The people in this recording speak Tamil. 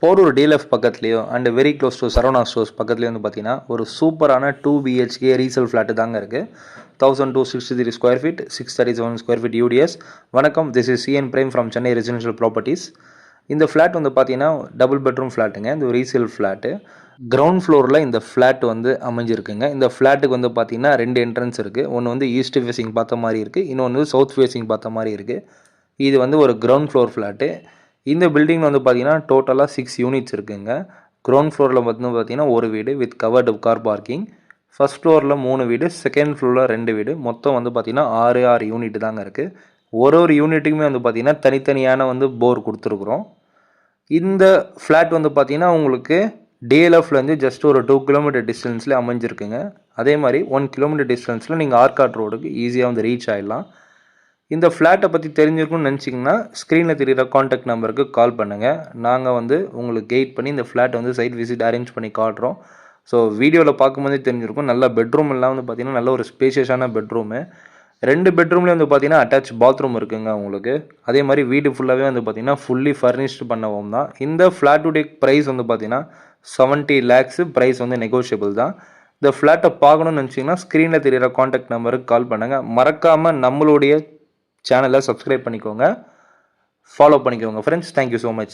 போரூர் டிஎல்எஃப் பக்கத்துலேயோ and very close to Saravana stores பக்கத்துலேயே வந்து பார்த்தீங்கன்னா ஒரு சூப்பரான 2 BHK ரீசேல் ஃப்ளாட்டு தாங்க இருக்குது. 1263 square feet, 637 square feet UDS. வணக்கம், this is CN Prem from Chennai residential properties. இந்த ஃப்ளாட் வந்து பார்த்தீங்கன்னா டபுள் பெட்ரூம் ஃப்ளாட்டுங்க. இந்த ரீசேல் ஃப்ளாட்டு கிரவுண்ட் ஃப்ளோரில் இந்த ஃப்ளாட் வந்து அமைஞ்சிருக்குங்க. இந்த ஃப்ளாட்டுக்கு வந்து பார்த்தீங்கன்னா 2 என்ட்ரன்ஸ் இருக்குது. ஒன்று வந்து ஈஸ்ட் ஃபேஸிங் பார்த்த மாதிரி இருக்குது, இன்னொன்று வந்து சவுத் ஃபேஸிங் பார்த்த மாதிரி இருக்குது. இது வந்து ஒரு கிரவுண்ட் ஃப்ளோர் ஃப்ளாட்டு. இந்த பில்டிங் வந்து பார்த்தீங்கன்னா டோட்டலாக 6 யூனிட்ஸ் இருக்குங்க. கிரவுண்ட் ஃப்ளோரில் வந்து பார்த்தீங்கன்னா ஒரு வீடு with covered car parking, first ஃப்ளோரில் 3 வீடு, செகண்ட் ஃப்ளோரில் 2 வீடு, மொத்தம் வந்து பார்த்தீங்கன்னா 6 யூனிட் தாங்க இருக்குது. ஒரு யூனிட்டுக்குமே வந்து பார்த்தீங்கன்னா தனித்தனியான வந்து போர் கொடுத்துருக்குறோம். இந்த ஃப்ளாட் வந்து பார்த்தீங்கன்னா உங்களுக்கு டிஎல்எஃப்லேருந்து ஜஸ்ட் ஒரு 2 கிலோமீட்டர் டிஸ்டன்ஸில் அமைஞ்சிருக்குங்க. அதே மாதிரி 1 கிலோமீட்டர் டிஸ்டன்ஸில் நீங்கள் ஆர்காட் ரோடுக்கு ஈஸியாக வந்து ரீச் ஆகிடலாம். இந்த ஃப்ளாட்டை பற்றி தெரிஞ்சிருக்குன்னு நினச்சிங்கன்னா ஸ்க்ரீனில் தெரிகிற காண்டாக்ட் நம்பருக்கு கால் பண்ணுங்கள். நாங்கள் வந்து உங்களுக்கு கைட் பண்ணி இந்த ஃப்ளாட்டை வந்து சைட் விசிட் அரேஞ்ச் பண்ணி காட்டுறோம். ஸோ வீடியோவில் பார்க்கும்போதே தெரிஞ்சிருக்கும். நல்ல பெட்ரூம் எல்லாம் வந்து பார்த்திங்கன்னா நல்ல ஒரு ஸ்பேஷியஸான பெட்ரூமு. 2 பெட்ரூம்லேயும் வந்து பார்த்திங்கன்னா அட்டாச் பாத்ரூம் இருக்குங்க உங்களுக்கு. அதே மாதிரி வீடு ஃபுல்லாகவே வந்து பார்த்திங்கன்னா ஃபுல்லி ஃபர்னிஷ்டு பண்ணவும் தான். இந்த ஃப்ளாட்டுடைய ப்ரைஸ் வந்து பார்த்திங்கன்னா 70 lakhs. ப்ரைஸ் வந்து நெகோஷியபிள் தான். இந்த ஃப்ளாட்டை பார்க்கணுன்னு நினச்சிங்கன்னா ஸ்க்ரீனில் தெரிகிற காண்டாக்ட் நம்பருக்கு கால் பண்ணுங்கள். மறக்காமல் நம்மளுடைய சேனலை சப்ஸ்கிரைப் பண்ணிக்கோங்க, ஃபாலோ பண்ணிக்கோங்க ஃப்ரெண்ட்ஸ். Thank you so much.